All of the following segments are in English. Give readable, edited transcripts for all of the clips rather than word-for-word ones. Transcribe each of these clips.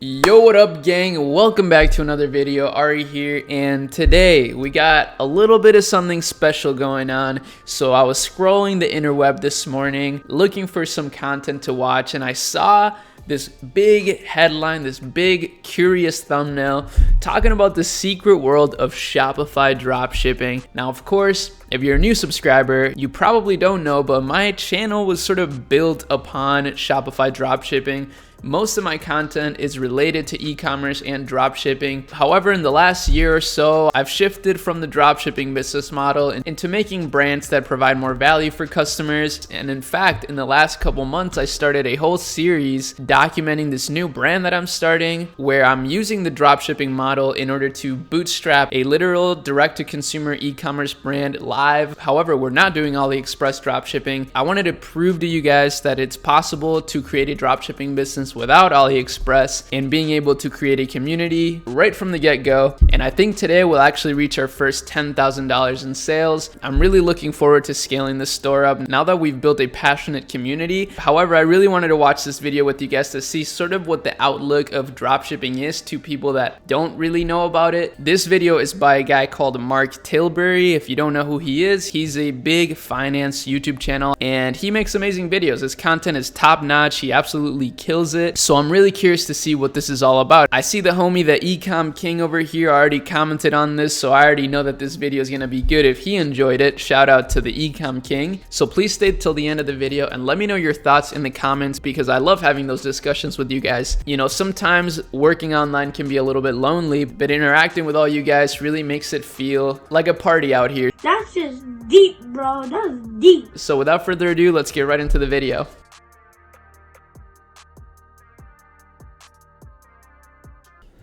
Yo, what up, gang? Welcome back to another video. Arie here, and today we got a little bit of something special going on. So I was scrolling the interweb this morning looking for some content to watch, and I saw this big headline, this big curious thumbnail talking about the secret world of Shopify dropshipping. Now, of course, if you're a new subscriber, you probably don't know, but my channel was sort of built upon Shopify dropshipping. Most of my content is related to e-commerce and dropshipping. However, in the last year or so, I've shifted from the dropshipping business model into making brands that provide more value for customers. And in fact, in the last couple months, I started a whole series documenting this new brand that I'm starting, where I'm using the dropshipping model in order to bootstrap a literal direct-to-consumer e-commerce brand live. However, we're not doing AliExpress dropshipping. I wanted to prove to you guys that it's possible to create a dropshipping business without AliExpress and being able to create a community right from the get-go. And I think today we'll actually reach our first $10,000 in sales. I'm really looking forward to scaling this store up now that we've built a passionate community. However, I really wanted to watch this video with you guys to see sort of what the outlook of dropshipping is to people that don't really know about it. This video is by a guy called Mark Tilbury. If you don't know who he is, he's a big finance YouTube channel and he makes amazing videos. His content is top-notch. He absolutely kills it. So I'm really curious to see what this is all about. I see the homie, the Ecom King over here, already commented on this, so I already know that this video is going to be good if he enjoyed it. Shout out to the Ecom King. So please stay till the end of the video and let me know your thoughts in the comments, because I love having those discussions with you guys. You know, sometimes working online can be a little bit lonely, but interacting with all you guys really makes it feel like a party out here. That's just deep, bro. That's deep. So without further ado, let's get right into the video.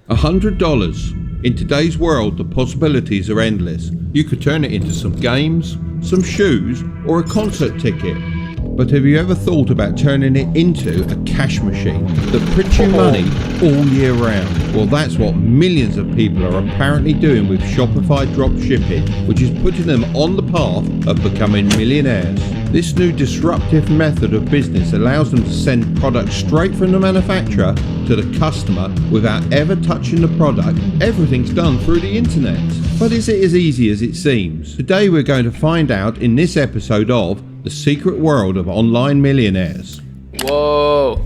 $100. In today's world, the possibilities are endless. You could turn it into some games, some shoes, or a concert ticket. But have you ever thought about turning it into a cash machine that prints you money all year round? Well, that's what millions of people are apparently doing with Shopify Dropshipping, which is putting them on the path of becoming millionaires. This new disruptive method of business allows them to send products straight from the manufacturer to the customer without ever touching the product. Everything's done through the internet. But is it as easy as it seems? Today we're going to find out in this episode of The Secret World of Online Millionaires. Whoa.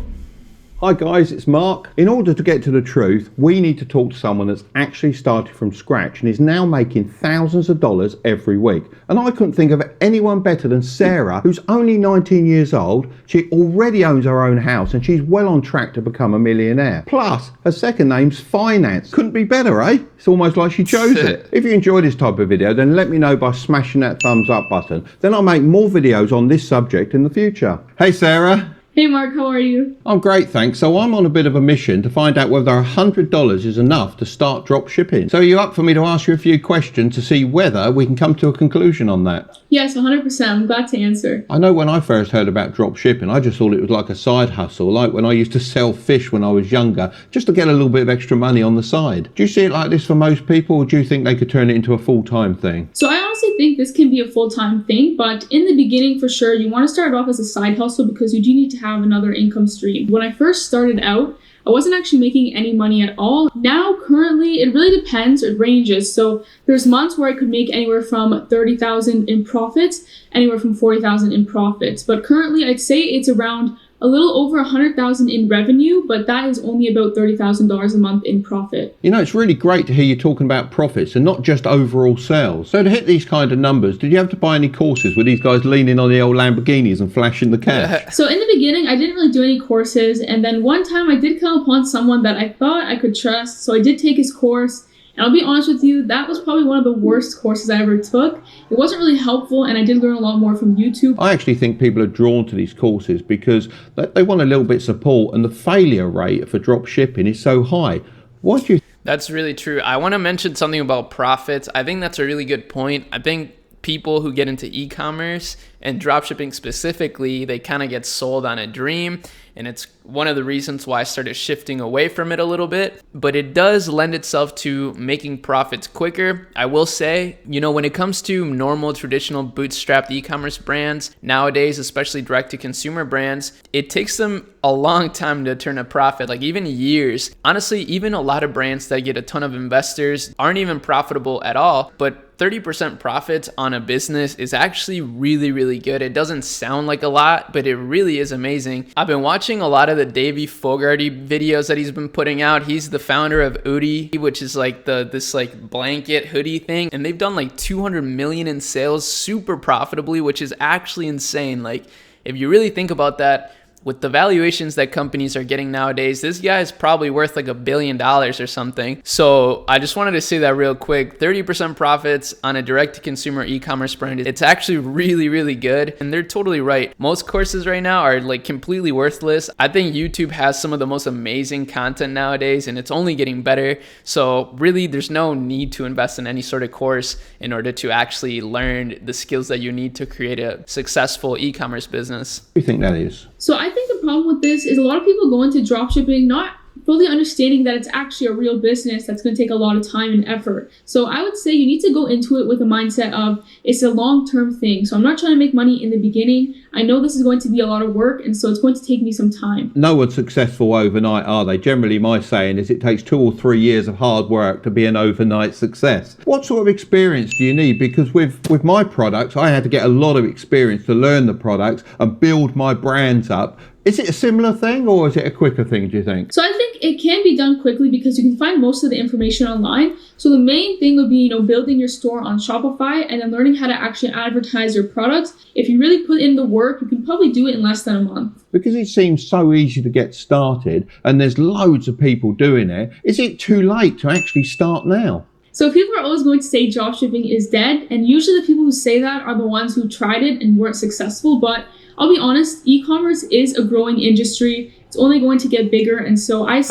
Hi guys, it's Mark. In order to get to the truth, we need to talk to someone that's actually started from scratch and is now making thousands of dollars every week. And I couldn't think of anyone better than Sarah, who's only 19 years old. She already owns her own house and she's well on track to become a millionaire. Plus, her second name's Finance. Couldn't be better, eh? It's almost like she chose it. If you enjoy this type of video, then let me know by smashing that thumbs up button. Then I'll make more videos on this subject in the future. Hey Sarah. Hey Mark, how are you? I'm great, thanks. So I'm on a bit of a mission to find out whether $100 is enough to start drop shipping. So are you up for me to ask you a few questions to see whether we can come to a conclusion on that? Yes, 100%. I'm glad to answer. I know when I first heard about drop shipping, I just thought it was like a side hustle, like when I used to sell fish when I was younger, just to get a little bit of extra money on the side. Do you see it like this for most people, or do you think they could turn it into a full-time thing? So I honestly think this can be a full-time thing, but in the beginning, for sure, you want to start off as a side hustle because you do need to have another income stream. When I first started out, I wasn't actually making any money at all. Now, currently, it really depends. It ranges. So there's months where I could make anywhere from 30,000 in profits, anywhere from 40,000 in profits. But currently, I'd say it's around a little over 100,000 in revenue, but that is only about $30,000 a month in profit. You know, it's really great to hear you talking about profits and not just overall sales. So to hit these kind of numbers, did you have to buy any courses with these guys leaning on the old Lamborghinis and flashing the cash? So in the beginning, I didn't really do any courses. And then one time I did come upon someone that I thought I could trust. So I did take his course. And I'll be honest with you, that was probably one of the worst courses I ever took. It wasn't really helpful, and I did learn a lot more from YouTube. I actually think people are drawn to these courses because they want a little bit of support, and the failure rate for drop shipping is so high. What do you That's really true. I want to mention something about profits. I think that's a really good point. I think people who get into e-commerce and dropshipping specifically, they kind of get sold on a dream. And it's one of the reasons why I started shifting away from it a little bit. But it does lend itself to making profits quicker. I will say, when it comes to normal, traditional bootstrapped e-commerce brands, nowadays, especially direct-to-consumer brands, it takes them a long time to turn a profit, like even years. Honestly, even a lot of brands that get a ton of investors aren't even profitable at all. But 30% profits on a business is actually really, really good. It doesn't sound like a lot, but it really is amazing. I've been watching a lot of the Davey Fogarty videos that he's been putting out. He's the founder of Arie, which is like this blanket hoodie thing. And they've done like 200 million in sales super profitably, which is actually insane. Like if you really think about that, with the valuations that companies are getting nowadays, this guy is probably worth like $1 billion or something. So I just wanted to say that real quick. 30% profits on a direct-to-consumer e-commerce brand. It's actually really, really good. And they're totally right. Most courses right now are like completely worthless. I think YouTube has some of the most amazing content nowadays, and it's only getting better. So really, there's no need to invest in any sort of course in order to actually learn the skills that you need to create a successful e-commerce business. What do you think that is? So I think the problem with this is a lot of people go into dropshipping not fully understanding that it's actually a real business that's going to take a lot of time and effort. So I would say you need to go into it with a mindset of it's a long-term thing. So I'm not trying to make money in the beginning. I know this is going to be a lot of work, and so it's going to take me some time. No one's successful overnight, are they? Generally, my saying is it takes 2 or 3 years of hard work to be an overnight success. What sort of experience do you need? Because with my products, I had to get a lot of experience to learn the products and build my brands up. Is it a similar thing or is it a quicker thing, do you think? So I think it can be done quickly because you can find most of the information online. So the main thing would be, building your store on Shopify and then learning how to actually advertise your products. If you really put in the work, you can probably do it in less than a month. Because it seems so easy to get started and there's loads of people doing it, is it too late to actually start now? So people are always going to say dropshipping is dead, and usually the people who say that are the ones who tried it and weren't successful. But I'll be honest, e-commerce is a growing industry. It's only going to get bigger, and so I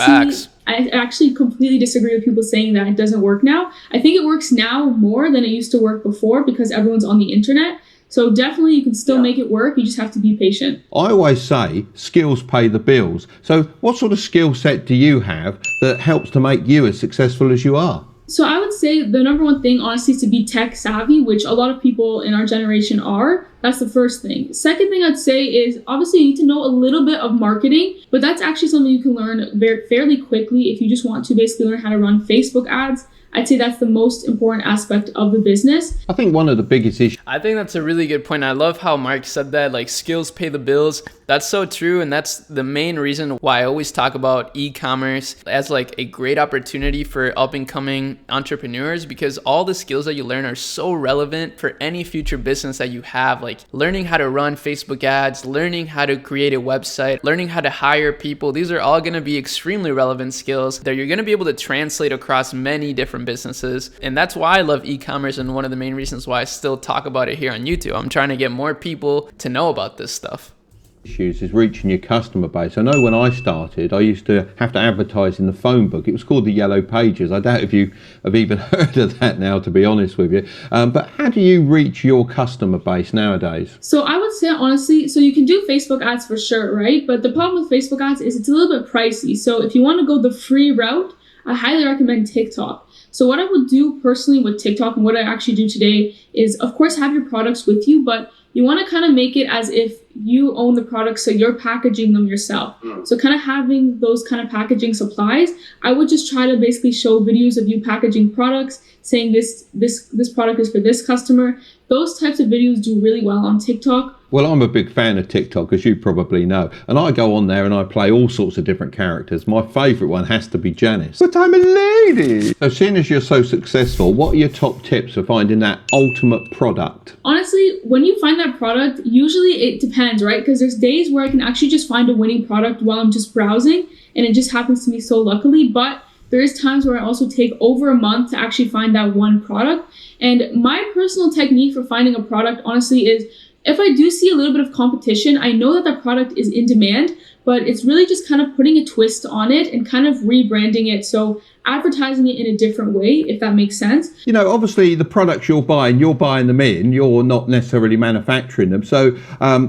actually completely disagree with people saying that it doesn't work now. I think it works now more than it used to work before because everyone's on the internet. So definitely you can still make it work. You just have to be patient. I always say skills pay the bills. So what sort of skill set do you have that helps to make you as successful as you are? So I would say the number one thing, honestly, is to be tech savvy, which a lot of people in our generation are. That's the first thing. Second thing I'd say is obviously you need to know a little bit of marketing, but that's actually something you can learn fairly quickly if you just want to basically learn how to run Facebook ads. I'd say that's the most important aspect of the business. I think one of the biggest issues. I think that's a really good point. I love how Mark said that, like skills pay the bills. That's so true. And that's the main reason why I always talk about e-commerce as like a great opportunity for up and coming entrepreneurs, because all the skills that you learn are so relevant for any future business that you have. Like learning how to run Facebook ads, learning how to create a website, learning how to hire people. These are all going to be extremely relevant skills that you're going to be able to translate across many different businesses. And that's why I love e-commerce, and one of the main reasons why I still talk about it here on YouTube. I'm trying to get more people to know about this stuff. Issues is reaching your customer base. I know when I started, I used to have to advertise in the phone book. It was called the Yellow Pages. I doubt if you have even heard of that now, to be honest with you. But how do you reach your customer base nowadays? So I would say, honestly, so you can do Facebook ads for sure, right? But the problem with Facebook ads is it's a little bit pricey. So if you want to go the free route, I highly recommend TikTok. So what I would do personally with TikTok and what I actually do today is, of course, have your products with you, but you want to kind of make it as if you own the products, so you're packaging them yourself. So kind of having those kind of packaging supplies, I would just try to basically show videos of you packaging products, saying this product is for this customer. Those types of videos do really well on TikTok. Well, I'm a big fan of TikTok, as you probably know, and I go on there and I play all sorts of different characters. My favourite one has to be Janice. But I'm a lady! So seeing as you're so successful, what are your top tips for finding that ultimate product? Honestly, when you find that product, usually it depends, right? Because there's days where I can actually just find a winning product while I'm just browsing, and it just happens to me so luckily. But there is times where I also take over a month to actually find that one product. And my personal technique for finding a product, honestly, is if I do see a little bit of competition, I know that the product is in demand, but but it's really just kind of putting a twist on it and kind of rebranding it. So advertising it in a different way, if that makes sense. You know, obviously the products you're buying them in, you're not necessarily manufacturing them. So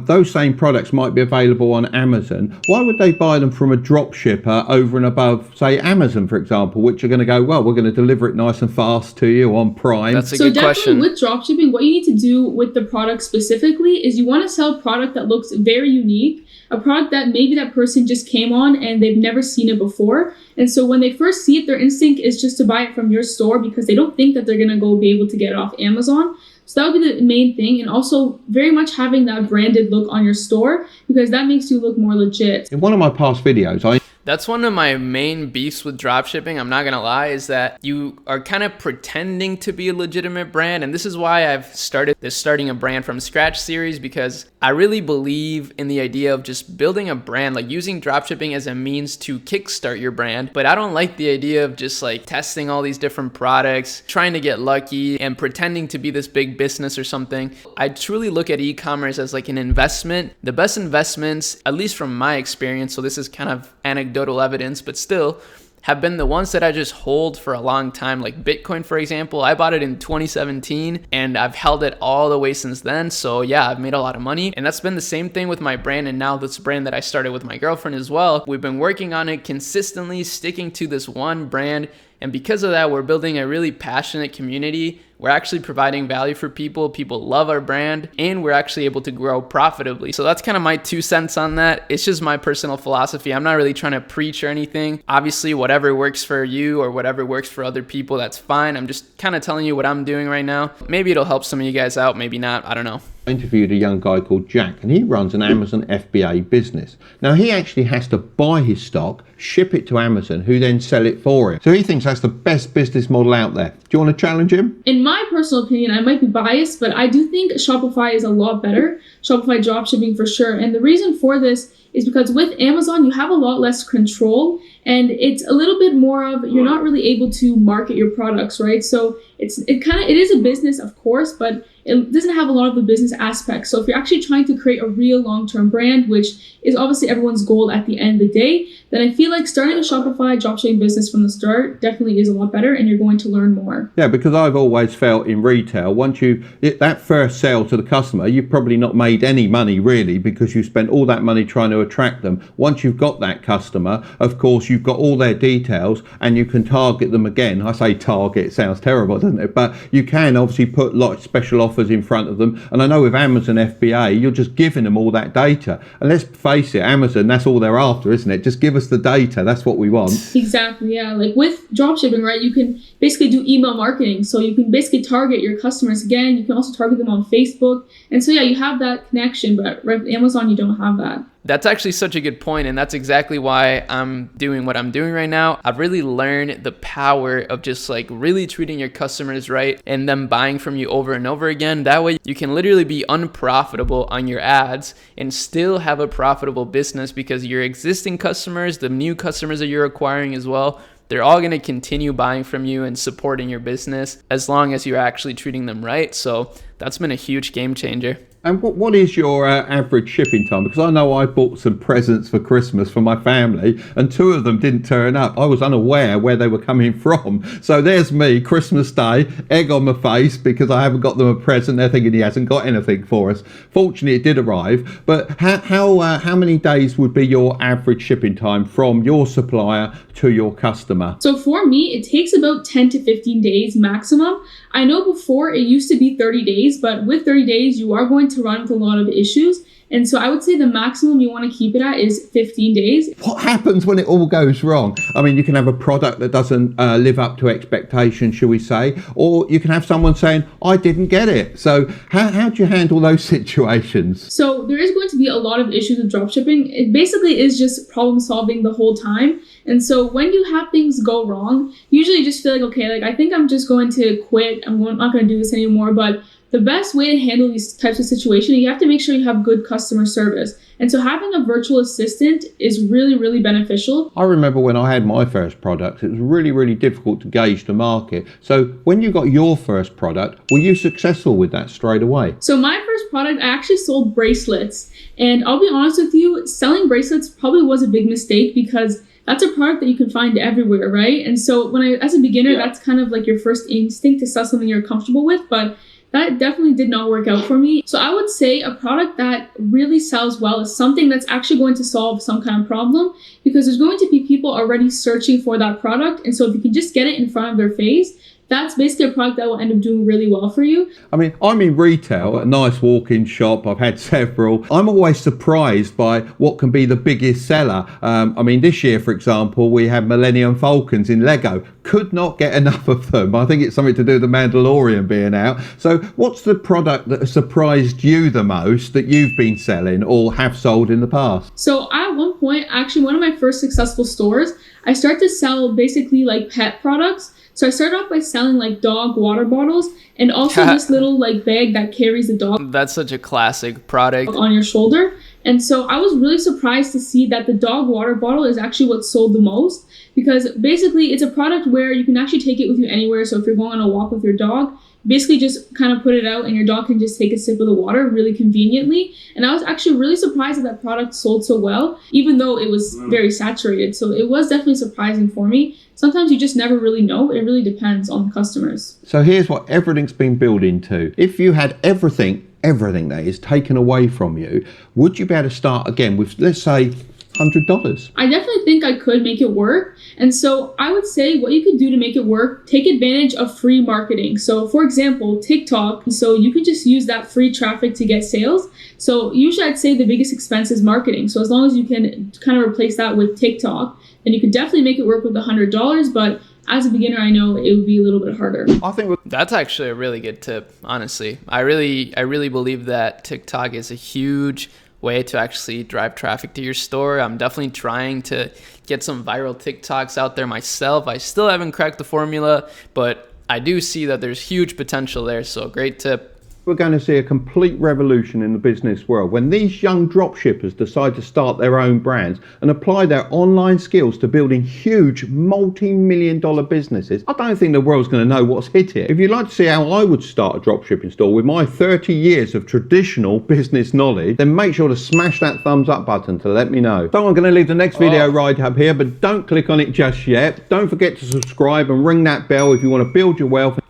those same products might be available on Amazon. Why would they buy them from a drop shipper over and above, say, Amazon, for example, which are going to go, well, we're going to deliver it nice and fast to you on Prime? That's a good question. With dropshipping, what you need to do with the product specifically is you want to sell a product that looks very unique, a product that maybe that person just came on and they've never seen it before. And so when they first see it, their instinct is just to buy it from your store because they don't think that they're going to go be able to get it off Amazon. So that would be the main thing. And also very much having that branded look on your store because that makes you look more legit. In one of my past videos, That's one of my main beefs with dropshipping, I'm not gonna lie, is that you are kind of pretending to be a legitimate brand. And this is why I've started this Starting a Brand from Scratch series, because I really believe in the idea of just building a brand, like using dropshipping as a means to kickstart your brand. But I don't like the idea of just like testing all these different products, trying to get lucky and pretending to be this big business or something. I truly look at e-commerce as like an investment. The best investments, at least from my experience, so this is kind of anecdotal evidence, but still, have been the ones that I just hold for a long time. Like Bitcoin, for example, I bought it in 2017 and I've held it all the way since then. So yeah, I've made a lot of money, and that's been the same thing with my brand. And now this brand that I started with my girlfriend as well, we've been working on it consistently, sticking to this one brand. And because of that, we're building a really passionate community. We're actually providing value for people. People love our brand, and we're actually able to grow profitably. So that's kind of my 2 cents on that. It's just my personal philosophy. I'm not really trying to preach or anything. Obviously, whatever works for you or whatever works for other people, that's fine. I'm just kind of telling you what I'm doing right now. Maybe it'll help some of you guys out, maybe not. I don't know. I interviewed a young guy called Jack, and he runs an Amazon FBA business. Now, he actually has to buy his stock, ship it to Amazon, who then sell it for him. So he thinks that's the best business model out there. Do you want to challenge him? In my personal opinion, I might be biased, but I do think Shopify is a lot better. Shopify dropshipping for sure. And the reason for this is because with Amazon, you have a lot less control, and it's a little bit more of, you're not really able to market your products, right? So it is a business, of course, but it doesn't have a lot of the business aspects. So if you're actually trying to create a real long-term brand, which is obviously everyone's goal at the end of the day, then I feel like starting a Shopify dropshipping business from the start definitely is a lot better, and you're going to learn more. Yeah, because I've always felt in retail, once that first sale to the customer, you've probably not made any money really, because you spent all that money trying to attract them. Once you've got that customer, of course, you've got all their details and you can target them again. I say target, it sounds terrible, doesn't it? But you can obviously put like special offers in front of them. And I know with Amazon FBA, you're just giving them all that data. And let's face it, Amazon, that's all they're after, isn't it? Just give us the data. That's what we want. Exactly, yeah. Like with dropshipping, right, you can basically do email marketing. So you can basically target your customers again. You can also target them on Facebook. And so, yeah, you have that connection, but right with Amazon, you don't have that. That's actually such a good point, and that's exactly why I'm doing what I'm doing right now. I've really learned the power of just like really treating your customers right and them buying from you over and over again. That way you can literally be unprofitable on your ads and still have a profitable business, because your existing customers, the new customers that you're acquiring as well, they're all going to continue buying from you and supporting your business as long as you're actually treating them right. So that's been a huge game changer. And what is your average shipping time? Because I know I bought some presents for Christmas for my family, and 2 of them didn't turn up. I was unaware where they were coming from. So there's me, Christmas Day, egg on my face because I haven't got them a present. They're thinking he hasn't got anything for us. Fortunately, it did arrive. But how many days would be your average shipping time from your supplier to your customer? So for me, it takes about 10 to 15 days maximum. I know before it used to be 30 days, but with 30 days, you are going to run into a lot of issues. And so I would say the maximum you want to keep it at is 15 days. What happens when it all goes wrong? I mean, you can have a product that doesn't live up to expectations, shall we say, or you can have someone saying, I didn't get it. So how do you handle those situations? So there is going to be a lot of issues with dropshipping. It basically is just problem solving the whole time. And so when you have things go wrong, usually you just feel like, okay, like I think I'm just going to quit. I'm not going to do this anymore. But the best way to handle these types of situations, you have to make sure you have good customer service. And so having a virtual assistant is really, really beneficial. I remember when I had my first product, it was really, really difficult to gauge the market. So when you got your first product, were you successful with that straight away? So my first product, I actually sold bracelets. And I'll be honest with you, selling bracelets probably was a big mistake because that's a product that you can find everywhere, right? And so as a beginner, that's kind of like your first instinct to sell something you're comfortable with, but that definitely did not work out for me. So I would say a product that really sells well is something that's actually going to solve some kind of problem, because there's going to be people already searching for that product. And so if you can just get it in front of their face, that's basically a product that will end up doing really well for you. I mean, I'm in retail, a nice walk-in shop. I've had several. I'm always surprised by what can be the biggest seller. I mean, this year, for example, we had Millennium Falcons in Lego. Could not get enough of them. I think it's something to do with the Mandalorian being out. So what's the product that has surprised you the most that you've been selling or have sold in the past? So at one point, actually one of my first successful stores, I started to sell basically like pet products. So I started off by selling like dog water bottles and also this little like bag that carries the dog. That's such a classic product. On your shoulder. And so I was really surprised to see that the dog water bottle is actually what sold the most, because basically it's a product where you can actually take it with you anywhere. So if you're going on a walk with your dog, basically just kind of put it out and your dog can just take a sip of the water really conveniently. And I was actually really surprised that product sold so well, even though it was very saturated. So it was definitely surprising for me. Sometimes you just never really know. It really depends on the customers. So here's what everything's been built into. If you had everything that is taken away from you, would you be able to start again with, let's say, $100? I definitely think I could make it work. And so I would say what you could do to make it work, take advantage of free marketing. So for example, TikTok, so you can just use that free traffic to get sales. So usually I'd say the biggest expense is marketing. So as long as you can kind of replace that with TikTok, then you could definitely make it work with $100. But as a beginner, I know it would be a little bit harder. I think that's actually a really good tip, honestly. I really believe that TikTok is a huge way to actually drive traffic to your store. I'm definitely trying to get some viral TikToks out there myself. I still haven't cracked the formula, but I do see that there's huge potential there. So great tip. We're going to see a complete revolution in the business world when these young dropshippers decide to start their own brands and apply their online skills to building huge multi-million-dollar businesses. I don't think the world's going to know what's hit it. If you'd like to see how I would start a dropshipping store with my 30 years of traditional business knowledge, then make sure to smash that thumbs up button to let me know. So I'm going to leave the next video right up here, but don't click on it just yet. Don't forget to subscribe and ring that bell if you want to build your wealth.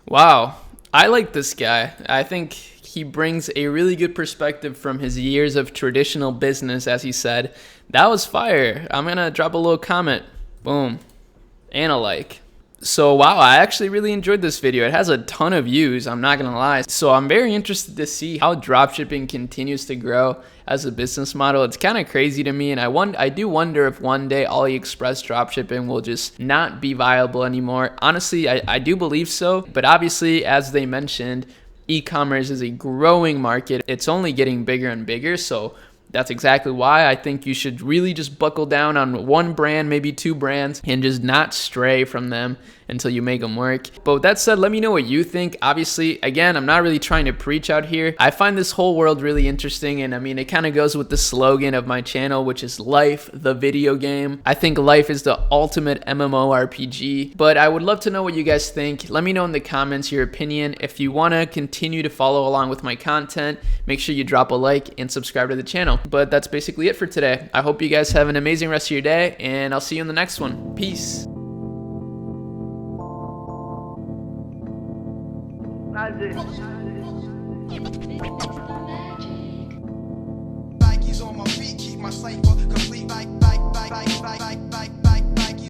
Wow. I like this guy. I think he brings a really good perspective from his years of traditional business, as he said. That was fire. I'm going to drop a little comment. Boom. And a like. So, wow, I actually really enjoyed this video. It has a ton of views, I'm not going to lie. So I'm very interested to see how dropshipping continues to grow as a business model. It's kind of crazy to me, and I do wonder if one day AliExpress dropshipping will just not be viable anymore. Honestly, I do believe so, but obviously, as they mentioned, e-commerce is a growing market. It's only getting bigger and bigger, so that's exactly why I think you should really just buckle down on one brand, maybe two brands, and just not stray from them until you make them work. But with that said, let me know what you think. Obviously, again, I'm not really trying to preach out here. I find this whole world really interesting, and I mean, it kind of goes with the slogan of my channel, which is Life, the video game. I think life is the ultimate MMORPG, but I would love to know what you guys think. Let me know in the comments your opinion. If you want to continue to follow along with my content, make sure you drop a like and subscribe to the channel. But that's basically it for today. I hope you guys have an amazing rest of your day, and I'll see you in the next one. Peace. Nike's on my feet, keep my cipher complete like